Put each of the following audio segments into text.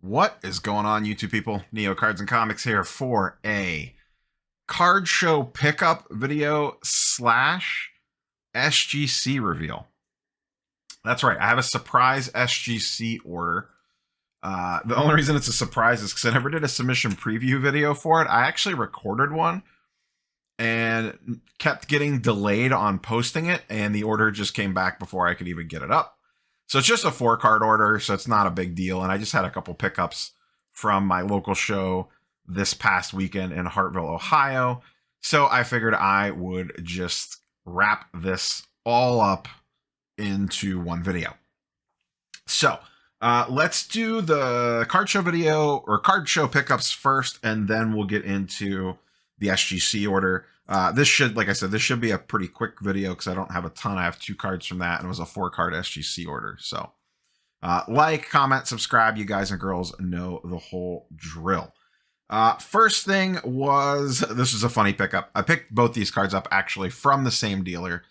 What is going on, YouTube people? Neo Cards and Comics here for a card show pickup video slash SGC reveal. That's right, I have a surprise SGC order. The only reason it's a surprise is because I never did a submission preview video for it. I actually recorded one and kept getting delayed on posting it, and the order just came back before I could even get it up. So it's just a 4-card order, so it's not a big deal. And I just had a couple pickups from my local show this past weekend in Hartville, Ohio. So I figured I would just wrap this all up into one video. So let's do the card show video or card show pickups first, and then we'll get into the SGC order. This should, like I said, this should be a pretty quick video because I don't have a ton. I have 2 cards from that, and it was a 4-card SGC order. So like, comment, subscribe. You guys and girls know the whole drill. First thing was, this is a funny pickup. I picked both these cards up actually from the same dealer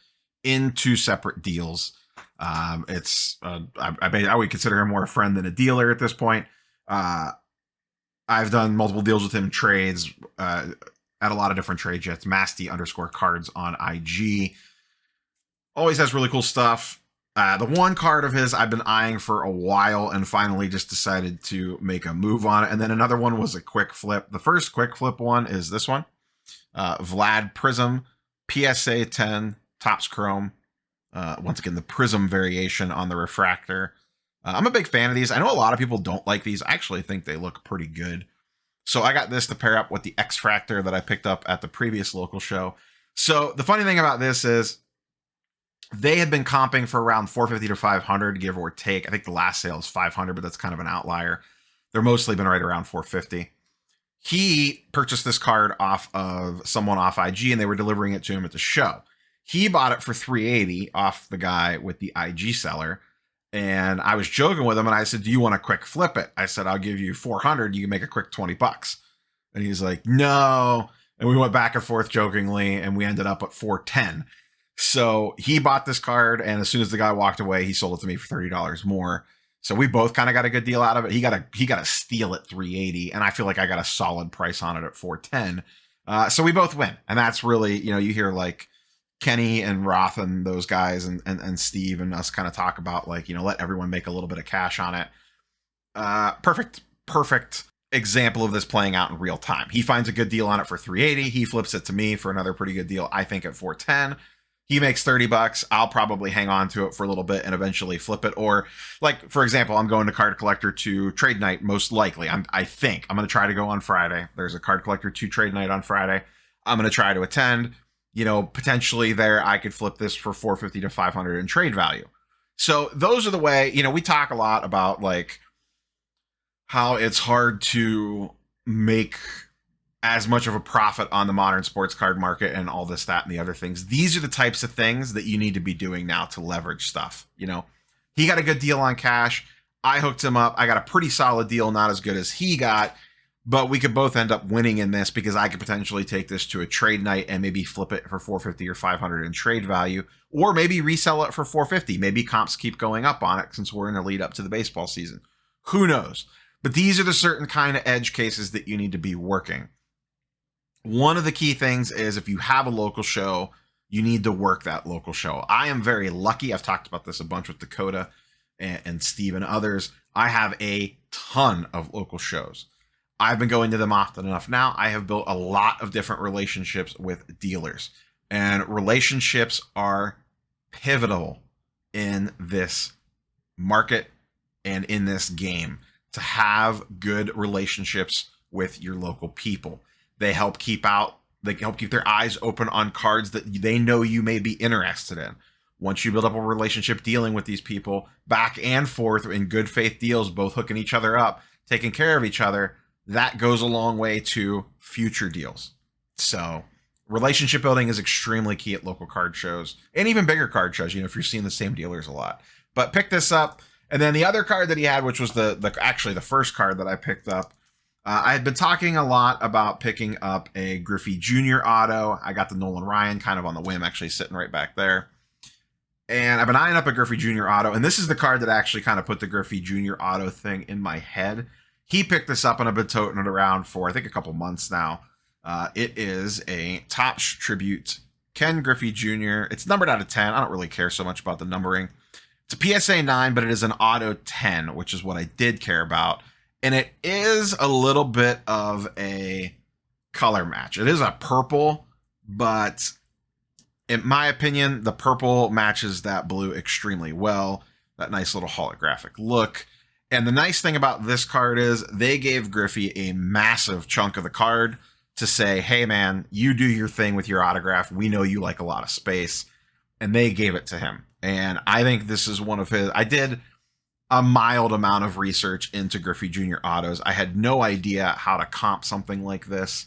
in 2 separate deals. I would consider him more a friend than a dealer at this point. I've done multiple deals with him, trades, at a lot of different trade jets. Masty_cards on IG. Always has really cool stuff. The one card of his I've been eyeing for a while and finally just decided to make a move on it. And then another one was a quick flip. The first quick flip one is this one. Vlad Prism, PSA 10, Topps Chrome. Once again, the Prism variation on the refractor. I'm a big fan of these. I know a lot of people don't like these. I actually think they look pretty good. So I got this to pair up with the X-Fractor that I picked up at the previous local show. So the funny thing about this is they had been comping for around 450 to 500, give or take. I think the last sale is 500, but that's kind of an outlier. They're mostly been right around 450. He purchased this card off of someone off IG, and they were delivering it to him at the show. He bought it for 380 off the guy with the IG seller. And I was joking with him, and I said, do you want to quick flip it? I said, I'll give you 400. You can make a quick 20 bucks. And he's like, no. And we went back and forth jokingly, and we ended up at 410. So he bought this card, and as soon as the guy walked away, he sold it to me for $30 more. So we both kind of got a good deal out of it. He got a steal at 380, and I feel like I got a solid price on it at 410. So we both win. And that's really, you hear like Kenny and Roth and those guys and Steve and us kind of talk about, like, let everyone make a little bit of cash on it. Perfect example of this playing out in real time. He finds a good deal on it for 380. He flips it to me for another pretty good deal, I think, at 410. He makes 30 bucks. I'll probably hang on to it for a little bit and eventually flip it. Or, like, for example, I'm going to Card Collector 2 trade night, most likely. I think I'm going to try to go on Friday. There's a Card Collector 2 trade night on Friday. I'm going to try to attend. Potentially there, I could flip this for 450 to 500 in trade value. So those are the way, we talk a lot about, like, how it's hard to make as much of a profit on the modern sports card market and all this, that, and the other things. These are the types of things that you need to be doing now to leverage stuff. He got a good deal on cash. I hooked him up. I got a pretty solid deal, not as good as he got. But we could both end up winning in this because I could potentially take this to a trade night and maybe flip it for 450 or 500 in trade value, or maybe resell it for 450. Maybe comps keep going up on it since we're in the lead up to the baseball season. Who knows? But these are the certain kind of edge cases that you need to be working. One of the key things is if you have a local show, you need to work that local show. I am very lucky. I've talked about this a bunch with Dakota and Steve and others. I have a ton of local shows. I've been going to them often enough now. I have built a lot of different relationships with dealers, and relationships are pivotal in this market and in this game. To have good relationships with your local people. They help keep their eyes open on cards that they know you may be interested in. Once you build up a relationship dealing with these people back and forth in good faith deals, both hooking each other up, taking care of each other, that goes a long way to future deals. So relationship building is extremely key at local card shows and even bigger card shows, if you're seeing the same dealers a lot. But pick this up. And then the other card that he had, which was actually the first card that I picked up, I had been talking a lot about picking up a Griffey Jr. auto. I got the Nolan Ryan kind of on the whim, actually sitting right back there. And I've been eyeing up a Griffey Jr. auto. And this is the card that actually kind of put the Griffey Jr. auto thing in my head. He picked this up and I've been toting it around for, I think, a couple months now. It is a Topps Tribute Ken Griffey Jr. It's numbered out of 10. I don't really care so much about the numbering. It's a PSA 9, but it is an auto 10, which is what I did care about. And it is a little bit of a color match. It is a purple, but in my opinion, the purple matches that blue extremely well. That nice little holographic look. And the nice thing about this card is they gave Griffey a massive chunk of the card to say, hey man, you do your thing with your autograph. We know you like a lot of space. And they gave it to him. And I think this is one of his, I did a mild amount of research into Griffey Jr. autos. I had no idea how to comp something like this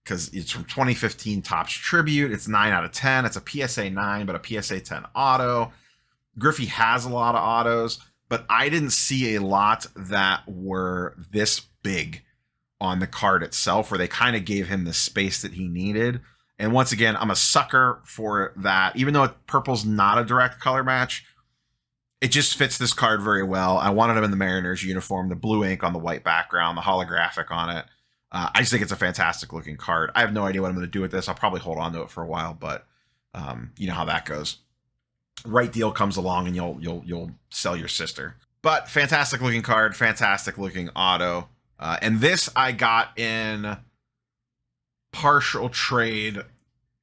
because it's from 2015 Topps Tribute. It's 9 out of 10. It's a PSA 9, but a PSA 10 auto. Griffey has a lot of autos, but I didn't see a lot that were this big on the card itself, where they kind of gave him the space that he needed. And once again, I'm a sucker for that. Even though purple's not a direct color match, it just fits this card very well. I wanted him in the Mariners uniform, the blue ink on the white background, the holographic on it. I just think it's a fantastic looking card. I have no idea what I'm going to do with this. I'll probably hold on to it for a while, but you know how that goes. Right deal comes along and you'll sell your sister. But fantastic looking card, fantastic looking auto. And this I got in partial trade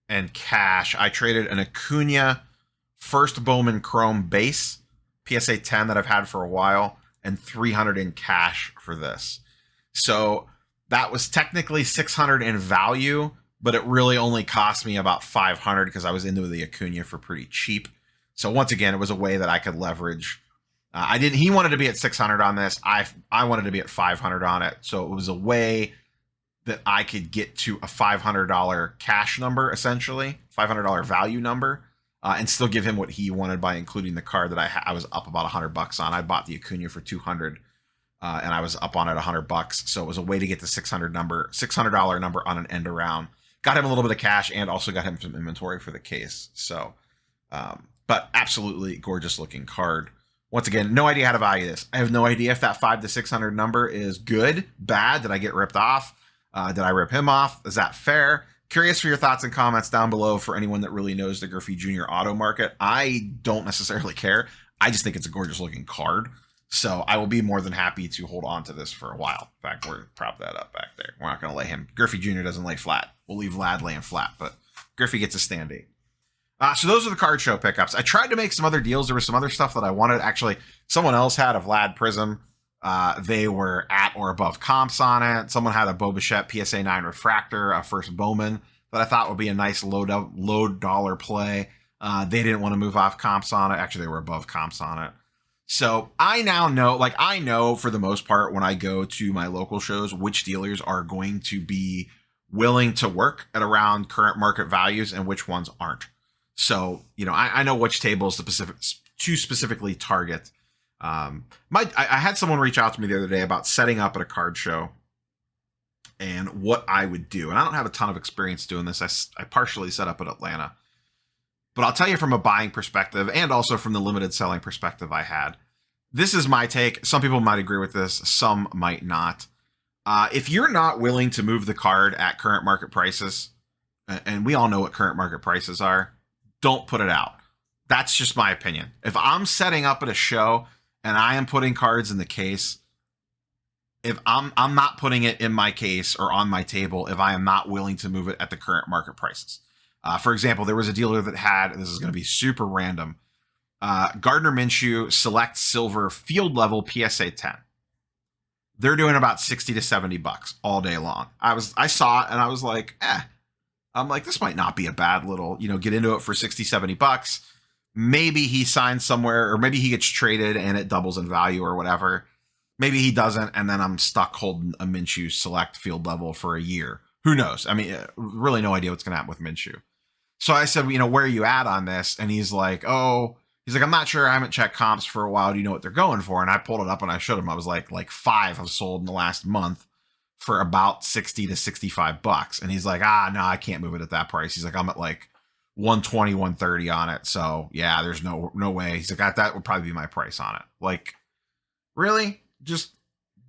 and cash. I traded an Acuna first Bowman Chrome base, PSA 10 that I've had for a while, and 300 in cash for this. So that was technically 600 in value, but it really only cost me about 500 because I was into the Acuna for pretty cheap. So once again, it was a way that I could leverage. He wanted to be at 600 on this. I wanted to be at 500 on it. So it was a way that I could get to a $500 cash number, essentially, $500 value number, and still give him what he wanted by including the card that I was up about $100 on. I bought the Acuna for 200, and I was up on it $100. So it was a way to get the $600 number on an end around. Got him a little bit of cash and also got him some inventory for the case. So, but absolutely gorgeous looking card. Once again, no idea how to value this. I have no idea if that 500 to 600 number is good, bad. Did I get ripped off? Did I rip him off? Is that fair? Curious for your thoughts and comments down below for anyone that really knows the Griffey Jr. auto market. I don't necessarily care. I just think it's a gorgeous looking card. So I will be more than happy to hold on to this for a while. In fact, we're prop that up back there. We're not going to lay him. Griffey Jr. doesn't lay flat. We'll leave Vlad laying flat, but Griffey gets a stand 8. So those are the card show pickups. I tried to make some other deals. There was some other stuff that I wanted. Actually, someone else had a Vlad Prism. They were at or above comps on it. Someone had a Bo Bichette PSA 9 Refractor, a first Bowman, that I thought would be a nice low dollar play. They didn't want to move off comps on it. Actually, they were above comps on it. So I now know, I know for the most part when I go to my local shows, which dealers are going to be willing to work at around current market values and which ones aren't. So, you know, I know which tables to specifically target. I had someone reach out to me the other day about setting up at a card show and what I would do. And I don't have a ton of experience doing this. I partially set up at Atlanta. But I'll tell you from a buying perspective and also from the limited selling perspective I had. This is my take. Some people might agree with this. Some might not. If you're not willing to move the card at current market prices, and we all know what current market prices are, don't put it out. That's just my opinion. If I'm setting up at a show and I am putting cards in the case, if I'm not putting it in my case or on my table if I am not willing to move it at the current market prices. For example, there was a dealer that had, this is going to be super random, Gardner Minshew Select Silver Field Level PSA 10. They're doing about 60 to 70 bucks all day long. I saw it and I was like, I'm like, this might not be a bad little, get into it for 60, 70 bucks. Maybe he signs somewhere, or maybe he gets traded and it doubles in value or whatever. Maybe he doesn't, and then I'm stuck holding a Minshew Select Field Level for a year. Who knows? I mean, really no idea what's going to happen with Minshew. So I said, where are you at on this? And he's like, I'm not sure. I haven't checked comps for a while. Do you know what they're going for? And I pulled it up and I showed him. I was like 5 have sold in the last month for about 60 to 65 bucks. And he's like, no, I can't move it at that price. He's like, I'm at 120, 130 on it. So yeah, there's no way. He's like, that would probably be my price on it. Like, really? Just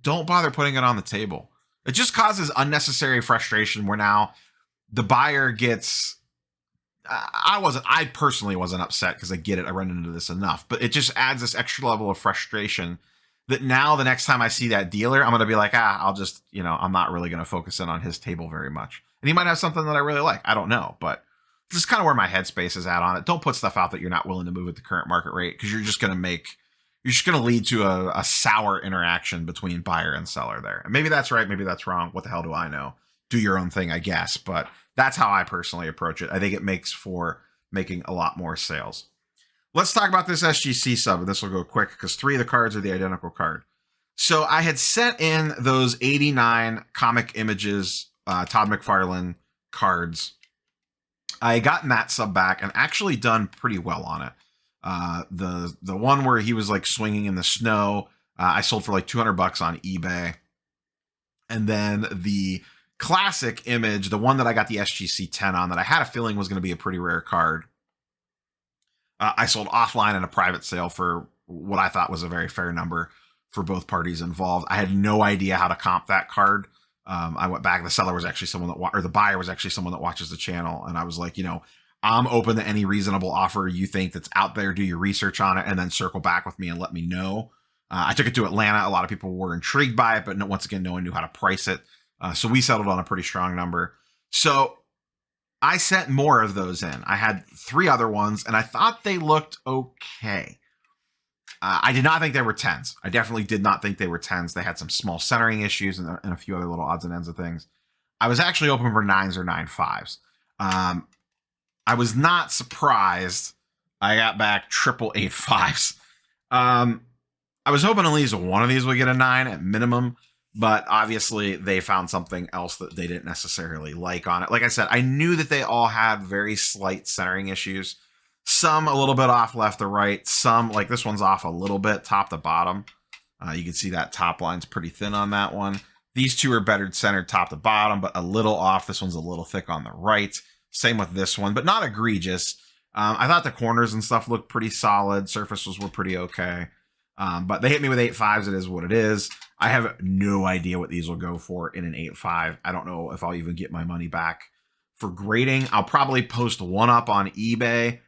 don't bother putting it on the table. It just causes unnecessary frustration where now the buyer gets, I personally wasn't upset because I get it. I run into this enough, but it just adds this extra level of frustration that now the next time I see that dealer, I'm going to be like, I'll just, I'm not really going to focus in on his table very much. And he might have something that I really like. I don't know, but this is kind of where my headspace is at on it. Don't put stuff out that you're not willing to move at the current market rate, because you're just going to lead to a sour interaction between buyer and seller there. And maybe that's right. Maybe that's wrong. What the hell do I know? Do your own thing, I guess. But that's how I personally approach it. I think it makes for making a lot more sales. Let's talk about this SGC sub, and this will go quick because 3 of the cards are the identical card. So I had sent in those 89 Comic Images Todd McFarlane cards. I got that sub back and actually done pretty well on it. The one where he was like swinging in the snow, I sold for like $200 on eBay. And then the classic image, the one that I got the SGC 10 on, that I had a feeling was going to be a pretty rare card, I sold offline in a private sale for what I thought was a very fair number for both parties involved. I had no idea how to comp that card. I went back. The seller was actually someone that, or the buyer was actually someone that watches the channel. And I was like, I'm open to any reasonable offer you think that's out there. Do your research on it and then circle back with me and let me know. I took it to Atlanta. A lot of people were intrigued by it, but once again, no one knew how to price it. So we settled on a pretty strong number. So I sent more of those in. I had 3 other ones and I thought they looked okay. I did not think they were 10s. I definitely did not think they were 10s. They had some small centering issues and a few other little odds and ends of things. I was actually open for 9s or 9.5s. I was not surprised I got back 888.5s. I was hoping at least one of these would get a 9 at minimum, but obviously they found something else that they didn't necessarily like on it. Like I said, I knew that they all had very slight centering issues. Some a little bit off left to right. Some, like this one's off a little bit top to bottom. You can see that top line's pretty thin on that one. These 2 are better centered top to bottom, but a little off. This one's a little thick on the right. Same with this one, but not egregious. I thought the corners and stuff looked pretty solid. Surfaces were pretty okay. But they hit me with 8.5s. It is what it is. I have no idea what these will go for in an 8.5. I don't know if I'll even get my money back for grading. I'll probably post one up on eBay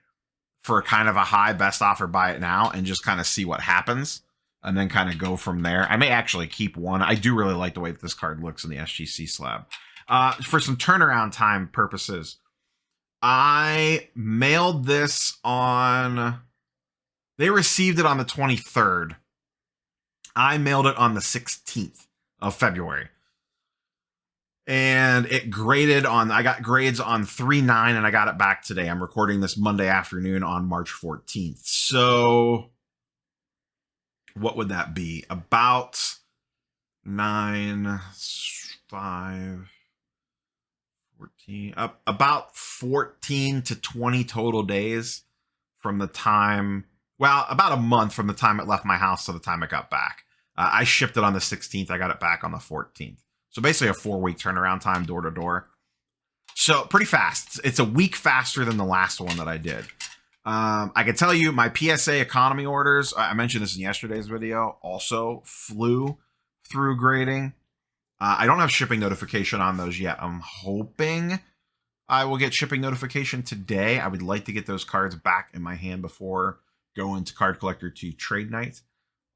for kind of a high best offer, buy it now, and just kind of see what happens and then kind of go from there. I may actually keep one. I do really like the way that this card looks in the SGC slab. For some turnaround time purposes, I mailed this on, they received it on the 23rd. I mailed it on the 16th of February. And it graded on, I got grades on 3.9 and I got it back today. I'm recording this Monday afternoon on March 14th. So what would that be? About 9, 5, 14, about 14 to 20 total days from the time, well, about a month from the time it left my house to the time it got back. I shipped it on the 16th. I got it back on the 14th. So basically a 4-week turnaround time door to door. So pretty fast. It's a week faster than the last one that I did. I can tell you my PSA economy orders, I mentioned this in yesterday's video, also flew through grading. I don't have shipping notification on those yet. I'm hoping I will get shipping notification today. I would like to get those cards back in my hand before going to Card Collector 2 trade night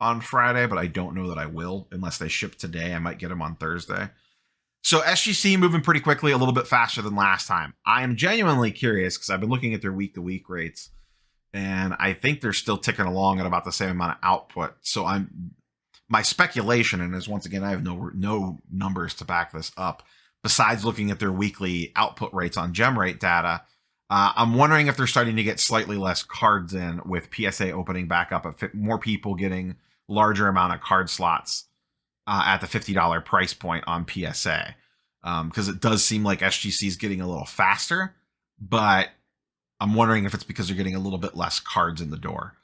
on Friday, but I don't know that I will unless they ship today. I might get them on Thursday. So SGC moving pretty quickly, a little bit faster than last time. I am genuinely curious because I've been looking at their week-to-week rates, and I think they're still ticking along at about the same amount of output. So my speculation, and is once again, I have no numbers to back this up, besides looking at their weekly output rates on gem rate data. I'm wondering if they're starting to get slightly less cards in with PSA opening back up, more people getting larger amount of card slots at the $50 price point on PSA. Because it does seem like SGC is getting a little faster, but I'm wondering if it's because they're getting a little bit less cards in the door.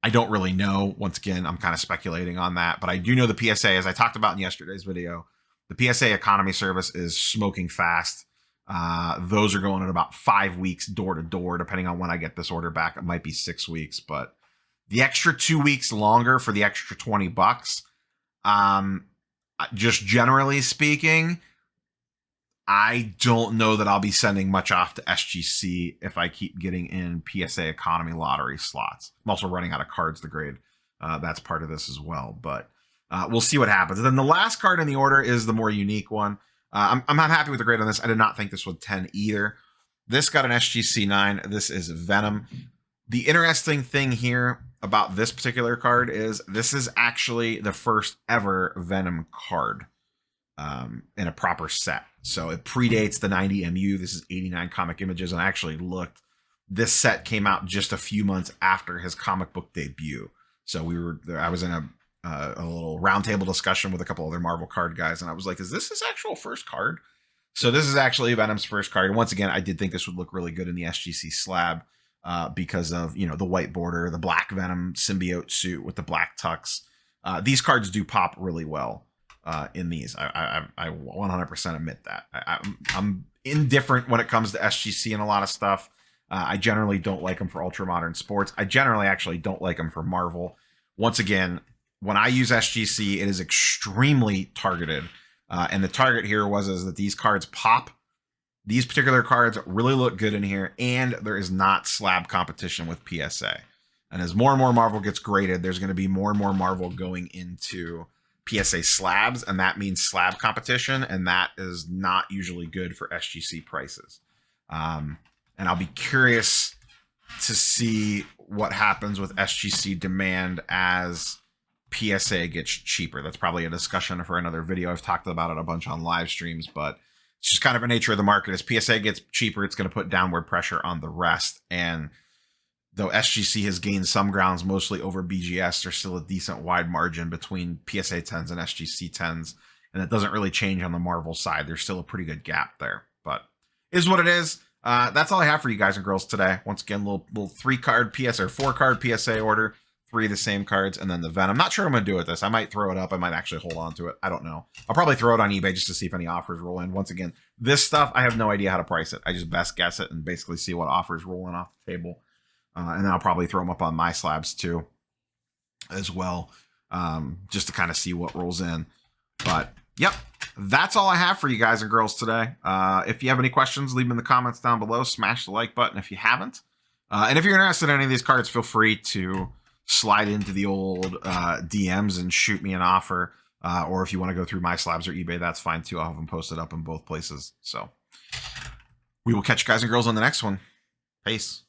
I don't really know. Once again, I'm kind of speculating on that, but I do know the PSA, as I talked about in yesterday's video, the PSA economy service is smoking fast. Those are going at about 5 weeks door to door, depending on when I get this order back. It might be 6 weeks, but the extra 2 weeks longer for the extra $20. Just generally speaking, I don't know that I'll be sending much off to SGC if I keep getting in PSA economy lottery slots. I'm also running out of cards to grade. That's part of this as well, but we'll see what happens. And then the last card in the order is the more unique one. I'm not happy with the grade on this. I did not think this would 10 either. This got an SGC 9. This is Venom. The interesting thing here about this particular card is this is actually the first ever Venom card in a proper set. So it predates the 90 MU. This is 89 comic images. And I actually looked. This set came out just a few months after his comic book debut. So I was in a little roundtable discussion with a couple other Marvel card guys, and I was like, is this his actual first card? So this is actually Venom's first card. And once again, I did think this would look really good in the SGC slab because of, you know, the white border, the black Venom symbiote suit with the black tux. These cards do pop really well in these. I 100% admit that. I'm indifferent when it comes to SGC and a lot of stuff. I generally don't like them for Ultra Modern Sports. I generally actually don't like them for Marvel. Once again, when I use SGC, it is extremely targeted. And the target here is that these cards pop. These particular cards really look good in here, and there is not slab competition with PSA. And as more and more Marvel gets graded, there's going to be more and more Marvel going into PSA slabs, and that means slab competition, and that is not usually good for SGC prices. And I'll be curious to see what happens with SGC demand as PSA gets cheaper. That's probably a discussion for another video. I've talked about it a bunch on live streams, but it's just kind of a nature of the market. As PSA gets cheaper, it's going to put downward pressure on the rest. And though SGC has gained some grounds, mostly over BGS, there's still a decent wide margin between PSA 10s and SGC 10s. And it doesn't really change on the Marvel side. There's still a pretty good gap there, but it is what it is. That's all I have for you guys and girls today. Once again, little 3-card PSA or 4-card PSA order, 3 of the same cards, and then the Venom. I'm not sure what I'm going to do with this. I might throw it up. I might actually hold on to it. I don't know. I'll probably throw it on eBay just to see if any offers roll in. Once again, this stuff, I have no idea how to price it. I just best guess it and basically see what offers roll in off the table. And then I'll probably throw them up on my slabs too as well, just to kind of see what rolls in. But, yep. That's all I have for you guys and girls today. If you have any questions, leave them in the comments down below. Smash the like button if you haven't. And if you're interested in any of these cards, feel free to slide into the old DMs and shoot me an offer. Or if you want to go through my slabs or eBay, that's fine too. I'll have them posted up in both places. So we will catch you guys and girls on the next one. Peace.